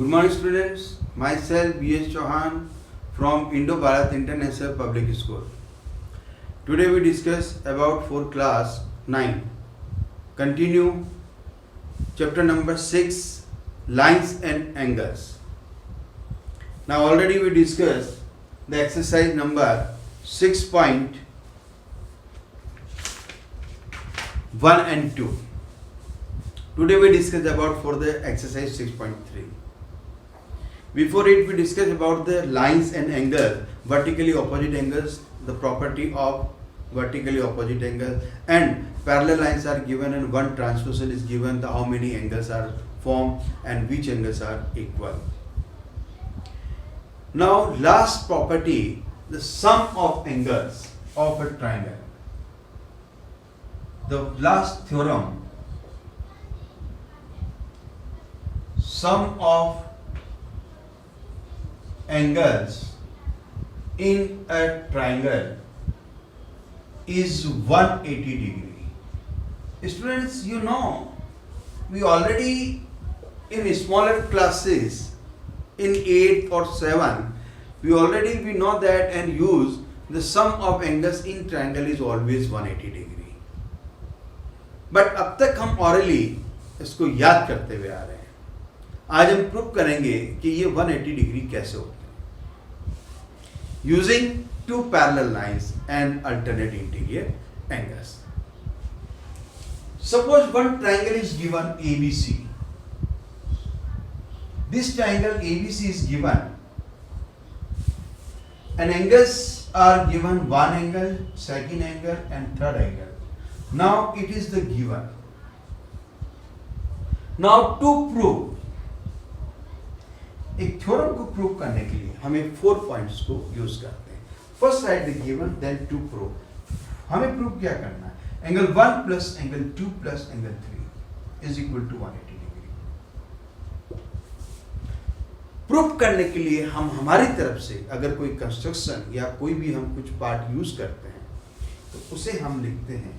Good morning students, myself B.S. Chauhan from Indo-Bharat International Public School. Today we discuss about for class 9. Continue chapter number 6, lines and angles. Now already we discussed the exercise number 6.1 and 2. Today we discuss about for the exercise 6.3. Before it we discuss about the lines and angles, vertically opposite angles, the property of vertically opposite angle, and parallel lines are given and one transversal is given, the how many angles are formed and which angles are equal. Now last property, the sum of angles of a triangle. The last theorem, sum of angles in a triangle is 180 degree. Students, you know, we already in smaller classes in 8 or 7, we know that and use the sum of angles in triangle is always 180 degree. But अब तक हम orally इसको याद करते हुए आ रहे हैं. आज हम प्रूव करेंगे कि ये 180 डिग्री कैसे होते हैं using two parallel lines and alternate interior angles. Suppose one triangle is given ABC. This triangle ABC is given and angles are given one angle, second angle and third angle. Now it is the given. Now to prove, एक theorem को prove करने के लिए हमें 4 points को use करते हैं. First write the given, then to prove. हमें प्रूव क्या करना है? Angle 1 plus angle 2 plus angle 3 is equal to 180 degree. Prove करने के लिए हम हमारी तरफ से अगर कोई कंस्ट्रक्शन या कोई भी हम कुछ पार्ट यूज करते हैं तो उसे हम लिखते हैं.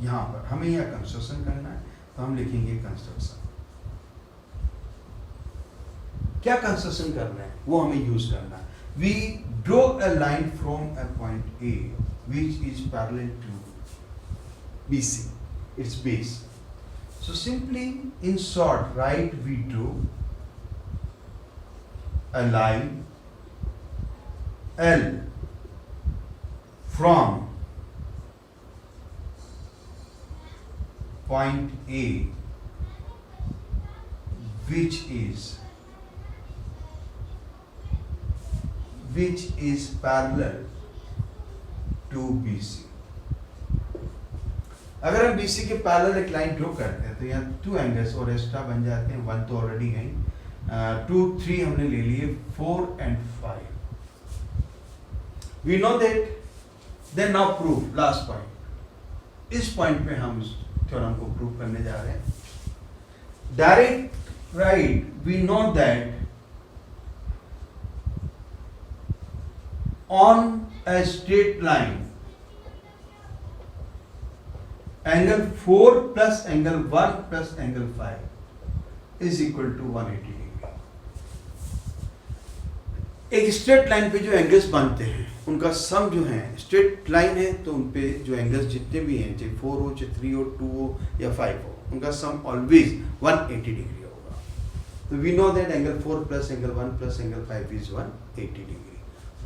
यहाँ पर हमें यह कंस्ट्रक्शन करना है तो हम लिखेंगे कंस्ट्रक्शन. क्या कंस्ट्रक्शन करना है वो हमें यूज करना है. We draw a line from a point A which is parallel to BC, its base. So simply in short, right, we draw a line L from point A which is parallel to BC. अगर हम BC के parallel एक line draw करते हैं तो यहाँ 2 angles और extra बन जाते हैं. 1 तो ऑलरेडी गई, 2 3 हमने ले लिए, 4 and 5. We know that. Then now proof, last point. इस पॉइंट पे हम इस थ्योरम को प्रूव करने जा रहे हैं. Direct right, we know that on a straight line angle 4 plus angle 1 plus angle 5 is equal to 180 degree. एक स्ट्रेट लाइन पे जो एंगल्स बनते हैं उनका सम जो है, स्ट्रेट लाइन है तो उन पे जो एंगल्स जितने भी हैं, चाहे 4 हो, चाहे 3 हो, 2 हो या 5 हो, उनका सम ऑलवेज 180 डिग्री होगा. तो we know that angle 4 plus angle 1 plus angle 5 is 180 degree.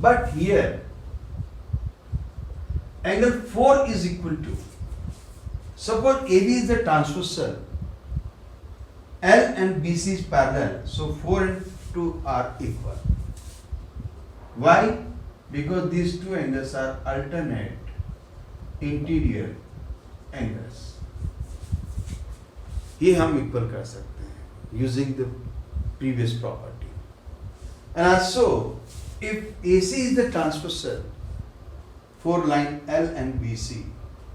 But here angle 4 is equal to, suppose AB is the transversal, L and BC is parallel, so 4 and 2 are equal. Why? Because these two angles are alternate interior angles. ये हम equal कर सकते हैं using the previous property. And also if AC is the transversal, 4 line L and BC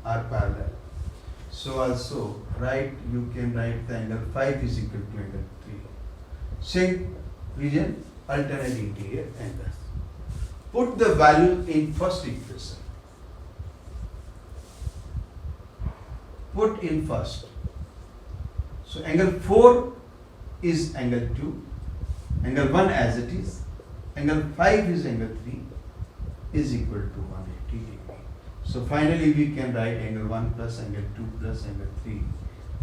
are parallel. So also you can write the angle 5 is equal to angle 3. Same region, alternate interior angles. Put the value in first equation. Put in first. So angle 4 is angle 2 angle 1 as it is, angle 5 is angle 3 is equal to 180 degree. So finally we can write angle 1 plus angle 2 plus angle 3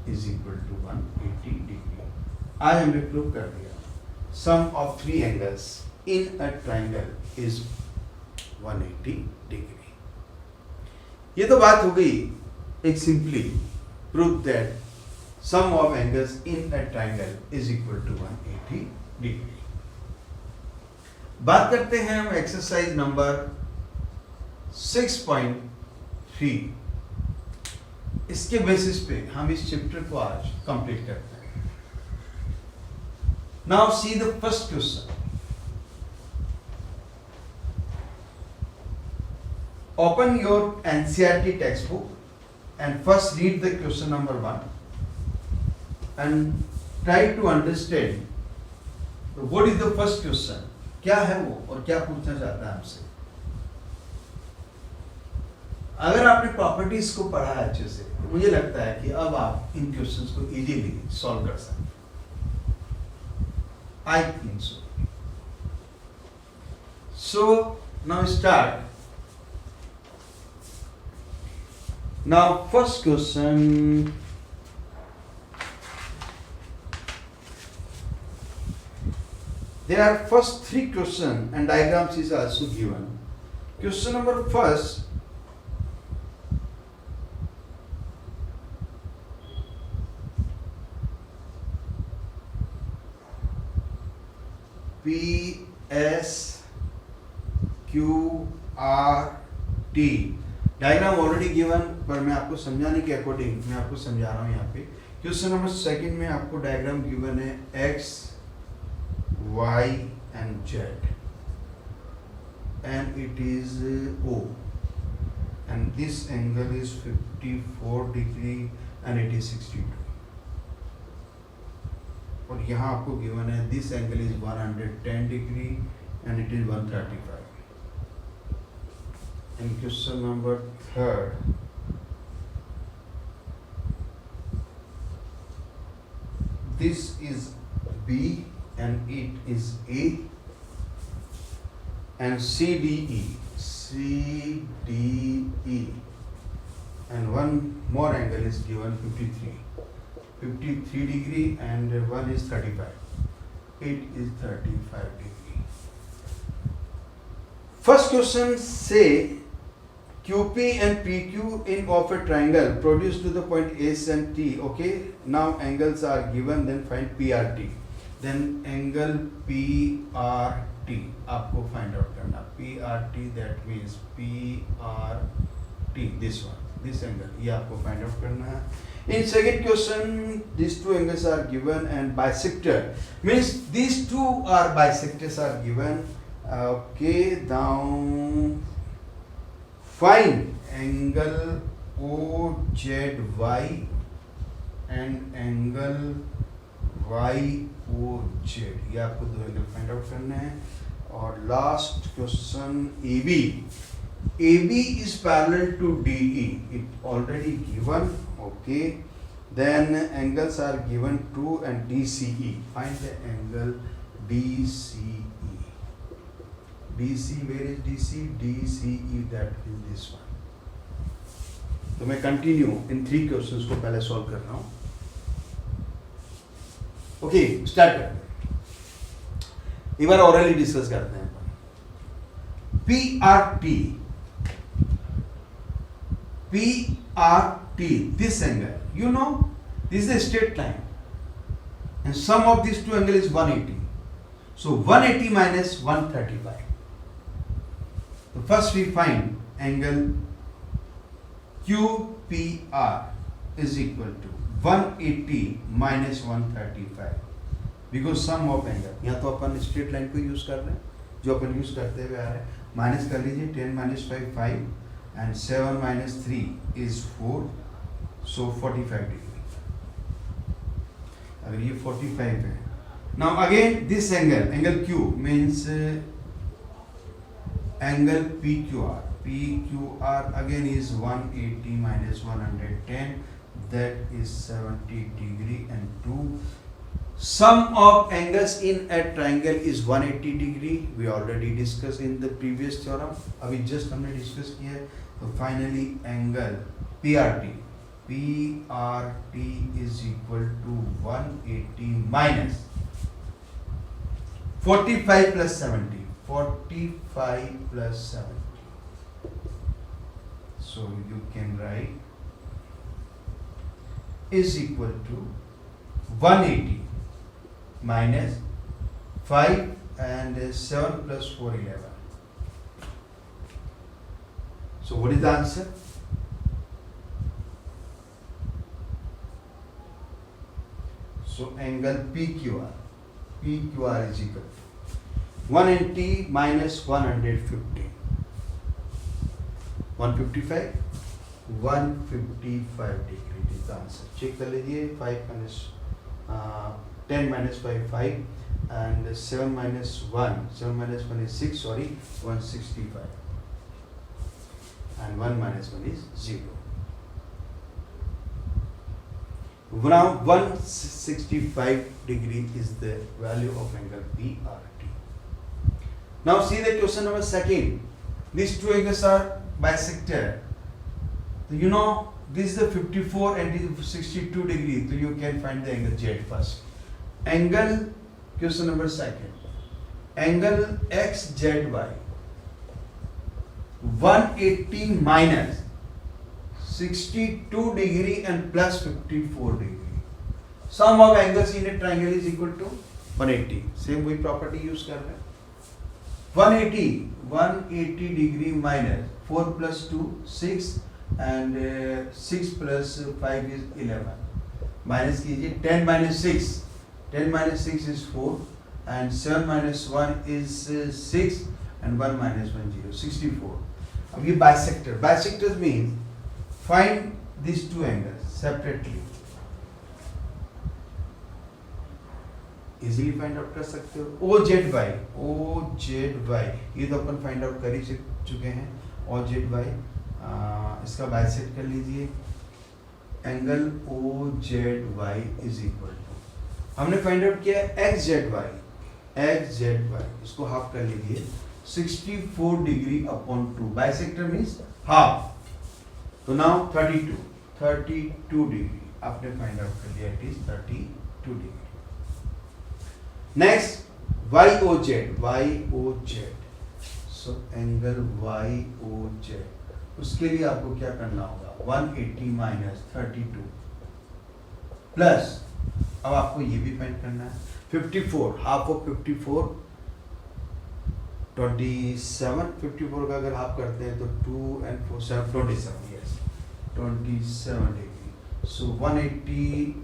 is equal to 180 degree. आज हमने prove कर दिया sum of three angles in a triangle is 180 degree. ये तो बात हो गई एक simply prove that sum of angles in a triangle is equal to 180 degree. बात करते हैं हम एक्सरसाइज नंबर 6.3. इसके बेसिस पे हम इस चैप्टर को आज कंप्लीट करते हैं. Now see the first question. Open your NCERT textbook and first read the question number 1 and try to understand what is the first question. क्या है वो और क्या पूछना चाहता है हमसे. अगर आपने प्रॉपर्टीज को पढ़ा है अच्छे से तो मुझे लगता है कि अब आप इन क्वेश्चंस को इजीली सॉल्व कर सकते हैं. I think so. So now start. Now first question. There are first three questions and diagrams is also given. Question number first. P S Q R T diagram already given पर मैं आपको समझाने के according मैं आपको समझा रहा हूँ यहाँ पे. क्वेश्चन नंबर सेकंड में आपको डायग्राम गिवन है X Y and Z and it is O and this angle is 54 degree and it is 62. और यहाँ आपको गिवन है this angle is 110 degree and it is 135. And question number third. This is B and it is A and CDE and one more angle is given 53 degree and one is 35. It is 35 degree. First question say QP and PQ in of a triangle produced to the point S and T. Okay, now angles are given, then find PRT. Then angle PRT आपको find out करना. PRT that means PRT this one, this angle ये आपको find out करना है. In second question these two angles are given and bisector means these two are bisectors are given. Okay, now find angle OZY and angle YOZ. ये आपको दो angle find out करने हैं. और last question AB is parallel to DE. It already given. Okay, then angles are given 2 and DCE. Find the angle DCE. DC, where is DC? DCE, that is this one. तो मैं continue in 3 questions को पहले solve कर रहा हूँ. Okay, start करते हैं. एक बार ऑरली डिस्कस करते हैं. PRT, this angle, you know, this is a straight line and sum of these two angles is 180. So 180 minus 135. So first we find angle QPR is equal to 180 minus 135 because sum of angle. यहाँ तो अपन straight line को use कर रहे हैं जो अपन use करते हुए आ रहे हैं. माइनस कर लीजिए. 10 minus 5 5 and 7 minus 3 is 4, so 45 degree. अगर ये 45 है. Now again this angle Q means angle PQR. PQR again is 180 minus 110, that is 70 degree and 2. sum of angles in a triangle is 180 degree. We already discussed in the previous theorem. अभी just हमने discuss किया है. तो finally angle PRT is equal to 180 minus 45 plus 70. 45 plus 70. So you can write is equal to 180 minus 5 and 7 plus 4, 11. So what is the answer? So angle PQR is equal to 180 minus 150. 155 degree is the answer. Check कर लीजिए. 5 minus 10 minus 5 5 and 7 minus 1 is 6, sorry, 165 and 1 minus 1 is 0. Now 165 degree is the value of angle PRT. Now see the question number second. These two angles are bisected. So you know this is the 54 and this is 62 degree. So you can find the angle Z first. Angle, question number second. Angle XZY 180 minus 62 degree and plus 54 degree. Sum of angles in a triangle is equal to 180. Same वही property use कर रहे हैं. 180 degree minus 4 plus 2 6 and 6 plus 5 is 11. Minus कीजिए 10 minus 6. 10 minus 6 is 4 and 7 minus 1 is 6 and 1 minus 1 0. 64. अब ये bisector. Bisectors means find these two angles separately. Easily find out कर सकते हो. OZY ये तो अपन find out कर ही चुके हैं. OZY इसका bisect कर लीजिए. Angle OZY is equal to, हमने find out किया XZY इसको half कर लीजिए. 64 degree upon 2. Bisector means half. So now 32 degree आपने find out कर लिया. It is 32 degree. Next YOZ. So angle YOZ, उसके लिए आपको क्या करना होगा? 180 minus 32 plus, अब आपको ये भी फाइंड करना है. 54 half of 54 27. 54 का अगर हाफ करते हैं तो 2 and 4 7 27. Yes, 27 degree. So 180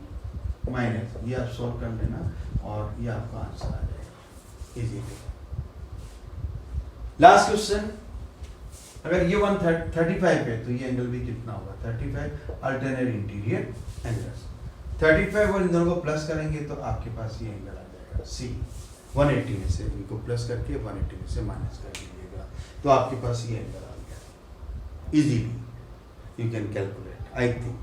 minus, ये आप सॉल्व कर लेना और ये आपका आंसर आ जाएगा इजीली. Last question. अगर ये 135 है तो ये एंगल भी कितना होगा? 35. अल्टरनेट इंटीरियर एंगल्स 35 और इन दोनों को प्लस करेंगे तो आपके पास ये एंगल आ जाएगा सी. 180 में से इनको प्लस करके 180 में से माइनस कर लीजिएगा तो आपके पास ये एंगल आ गया. Easily you can calculate. I think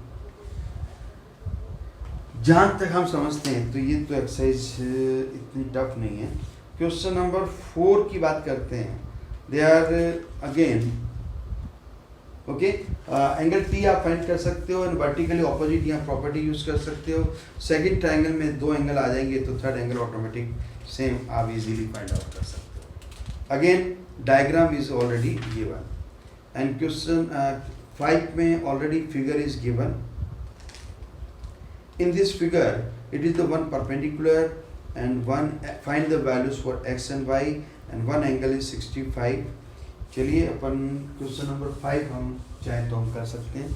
जहाँ तक हम समझते हैं तो ये तो एक्सरसाइज इतनी टफ नहीं है. क्वेश्चन नंबर 4 की बात करते हैं. They are again okay. Angle T आप फाइंड कर सकते हो एंड वर्टिकली ऑपोजिट यहाँ प्रॉपर्टी यूज कर सकते हो. सेकंड ट्रायंगल में 2 एंगल आ जाएंगे तो थर्ड एंगल ऑटोमेटिक सेम आप इजीली फाइंड आउट कर सकते हो. Again diagram is already given and question 5 में already figure is given. In this figure, it is the one perpendicular and one find the values for x and y and one angle is 65. चलिए अपन question number 5 हम चाहे तो हम कर सकते हैं.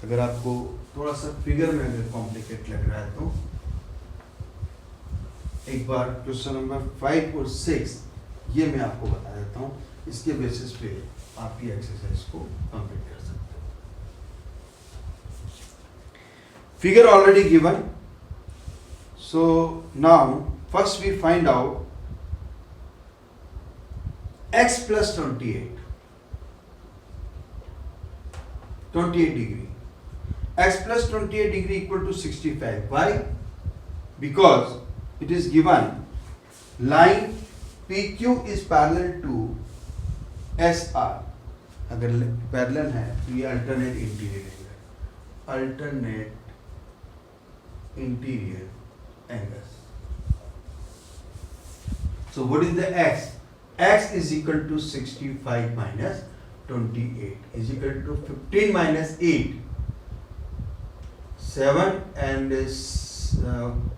अगर आपको थोड़ा सा फिगर में अगर कॉम्प्लिकेट लग रहा है तो एक बार क्वेश्चन नंबर 5 और 6 ये मैं आपको बता देता हूँ. इसके बेसिस पे आप ये एक्सरसाइज को कंप्लीट कर सकते हैं. Figure already given. So now first we find out x plus 28 degree. X plus 28 degree equal to 65. Why? because it is given line PQ is parallel to SR. अगर parallel है तो ये alternate interior angle, alternate interior angles. So what is the x? X is equal to 65 minus 28 is equal to 15 minus 8. 7 and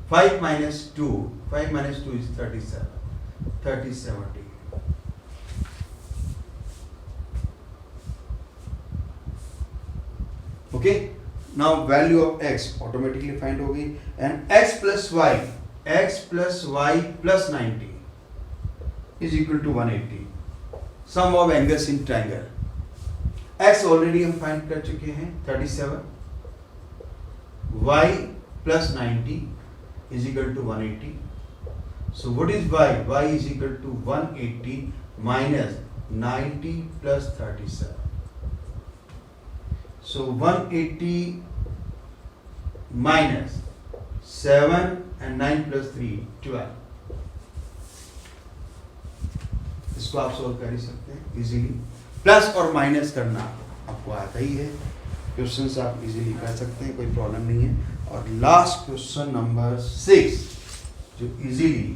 5 minus 2. 5 minus 2 is 37. 37 degree. Okay. Now value of x automatically find हो गई, and x plus y plus 90 is equal to 180. Sum of angles in triangle. X already हम find कर चुके हैं 37. Y plus 90 is equal to 180. So what is y? Y is equal to 180 minus 90 plus 37. So 180 minus 7 and 9 plus 3, 12. इसको आप solve कर ही सकते हैं easily. Plus और माइनस करना आपको आता ही है, क्वेश्चंस आप इजीली कर सकते हैं, कोई प्रॉब्लम नहीं है. और लास्ट क्वेश्चन नंबर 6 जो इजीली,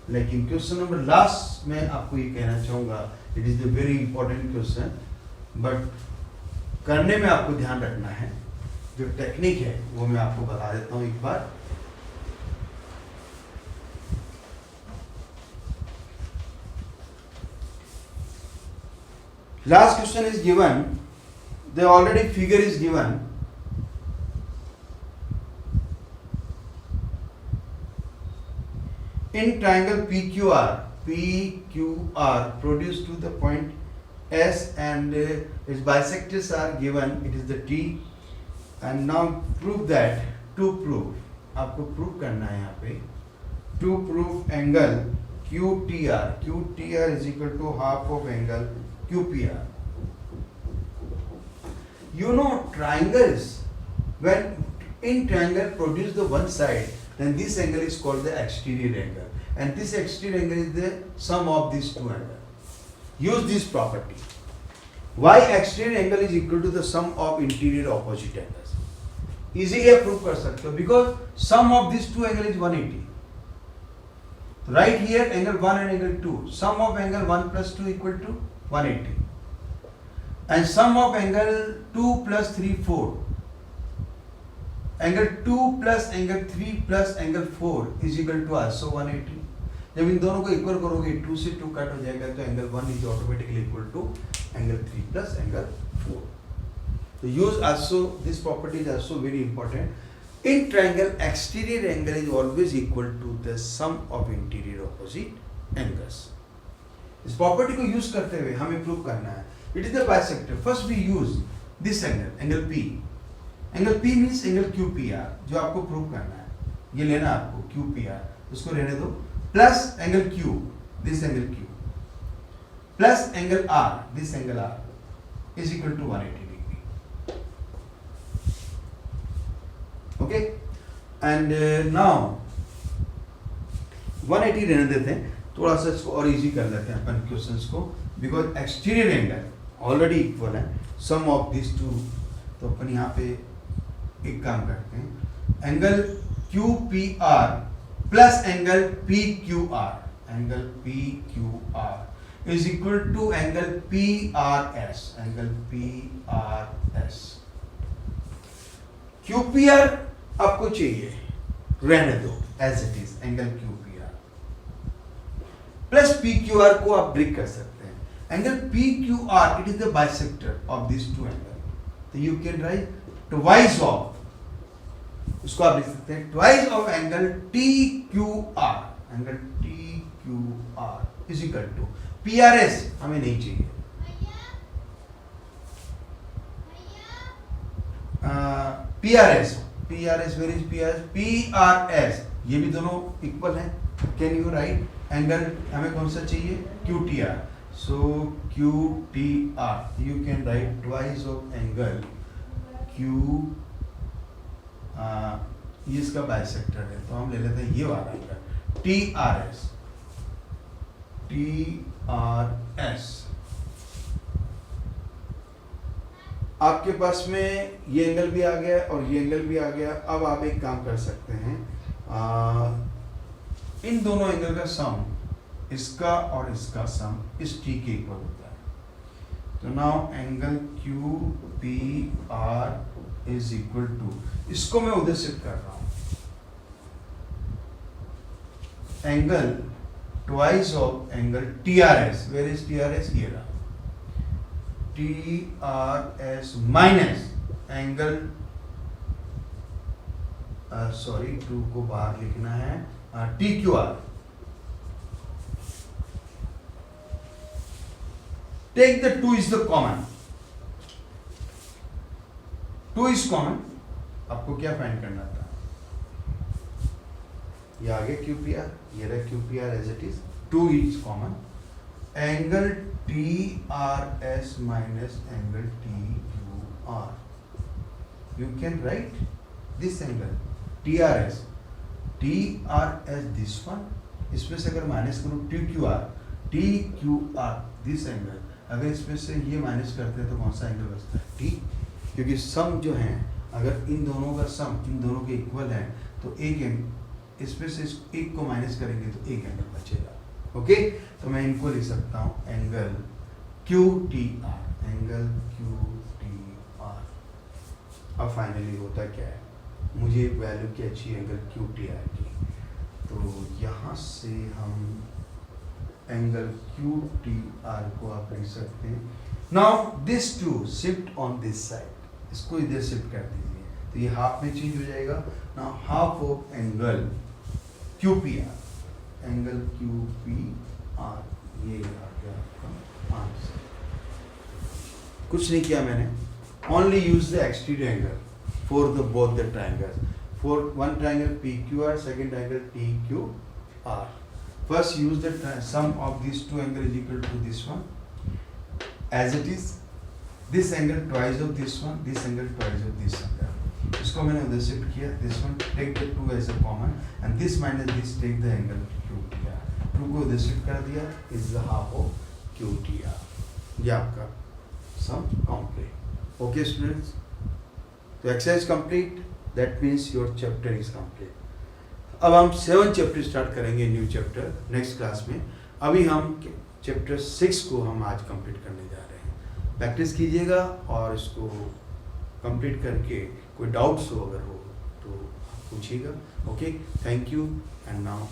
लेकिन क्वेश्चन नंबर लास्ट में आपको ये कहना चाहूँगा, it is the very important question, but करने में आपको ध्यान रखना है. जो टेक्निक है वो मैं आपको बता देता हूँ एक बार. Last question is given, the already figure is given. In triangle PQR produced to the point S and its bisectors are given, it is the T. And now prove that, to prove, आपको prove करना है यहाँ पे, to prove angle QTR is equal to half of angle QPR. You know triangles, when in triangle produce the one side, then this angle is called the exterior angle, and this exterior angle is the sum of these two angles. Use this property. Y exterior angle is equal to the sum of interior opposite angles. Easily prove कर सकते हो, because sum of these two angles is 180. Right here angle 1 and angle 2. Sum of angle 1 plus 2 equal to 180. And sum of angle 2 plus 3, 4. Angle 2 plus angle 3 plus angle 4 is equal to also 180. जब इन दोनों को equal करोगे 2 से 2 cut हो जाएगा, तो angle 1 is automatically equal to angle 3 plus angle 4. So use also this property is also very important. In triangle, exterior angle is always equal to the sum of interior opposite angles. इस property को use करते हुए हमें prove करना है. It is the bisector. First we use this angle, angle P. Angle P means angle QPR, जो आपको prove करना है. ये लेना आपको QPR, उसको रहने दो, plus angle Q, this angle Q, plus angle R, this angle R is equal to 180 degree. Okay, and now 180 रहने देते हैं, थोड़ा सा इसको और इजी कर लेते हैं अपन क्वेश्चंस को, because exterior angle already equal है, सम ऑफ दिस टू. तो अपन यहाँ पे एक काम करते हैं, angle QPR plus angle PQR, angle PQR is equal to angle PRS, angle PRS. QPR आपको चाहिए, रहने दो as it is, angle QPR plus PQR को आप ब्रेक कर सकते हैं. Angle PQR it is the bisector of this two angle, तो you can write twice of, उसको आप लिख सकते हैं twice of angle TQR, angle TQR is equal to PRS. हमें नहीं चाहिए, PRS, वेर इज PRS, ये भी दोनों इक्वल हैं. कैन यू राइट एंगल, हमें कौन सा चाहिए, QTR. So QTR you can write twice of angle ये इसका बाइसेक्टर है, तो हम ले लेते हैं ये वाला एंगल टी आर एस। आपके पास में ये एंगल भी आ गया और ये एंगल भी आ गया। अब आप एक काम कर सकते हैं, इन दोनों एंगल का सम, इसका और इसका सम इस टी के इक्वल होता है। तो now angle Q P R is equal to, इसको मैं उधर शिफ्ट कर रहा हूं, angle twice of angle T R S. Where is T R S? ये रहा, T R S minus angle, sorry 2 को बाहर लिखना है, T Q R. Take the 2 is the common, 2 is common. आपको क्या फाइंड करना था? ये आगे क्यू पी आर, ये रहा Q P R as it is, 2 is common. Angle T R S minus angle T Q R, you can write this angle T R S this one, इसमें से अगर minus करूँ T Q R this angle, अगर इसमें से ये minus करते हैं तो कौन सा एंगल बचता है? टी, क्योंकि सम जो है, अगर इन दोनों का सम इन दोनों के इक्वल है तो एक एंगल, इसमें से एक को माइनस करेंगे तो एक एंगल बचेगा। ओके, तो मैं इनको लिख सकता हूँ angle Q T R, angle Q T R. अब फाइनली होता क्या है, मुझे वैल्यू की अच्छी एंगल क्यू टी आर की, तो यहाँ से हम एंगल क्यू टी आर को आप लिख सकते हैं। Now this two shift on this side, इसको इधर शिफ्ट कर दीजिए, तो ये हाफ में चेंज हो जाएगा। Now half of angle Q P are, angle Q P R, ये आ गया आपका आंसर। कुछ नहीं किया मैंने, only use the exterior angle for the both the triangles. For one triangle PQR, second triangle TQR. First use the sum of these two angles is equal to this one. As it is, this angle twice of this one, this angle twice of this angle. इसको मैंने उधर shift किया, this one take the 2 as a common and this minus this take the angle QTR. 2 को उधर shift कर दिया, is the half of QTR. ये आपका sum complete. Okay students? तो exercise complete, that means your chapter is complete. अब हम 7 chapter start करेंगे, न्यू चैप्टर नेक्स्ट क्लास में। अभी हम चैप्टर 6 को हम आज कंप्लीट करने जा रहे हैं। प्रैक्टिस कीजिएगा और इसको कंप्लीट करके कोई डाउट्स हो अगर हो तो पूछिएगा। Okay, thank you and now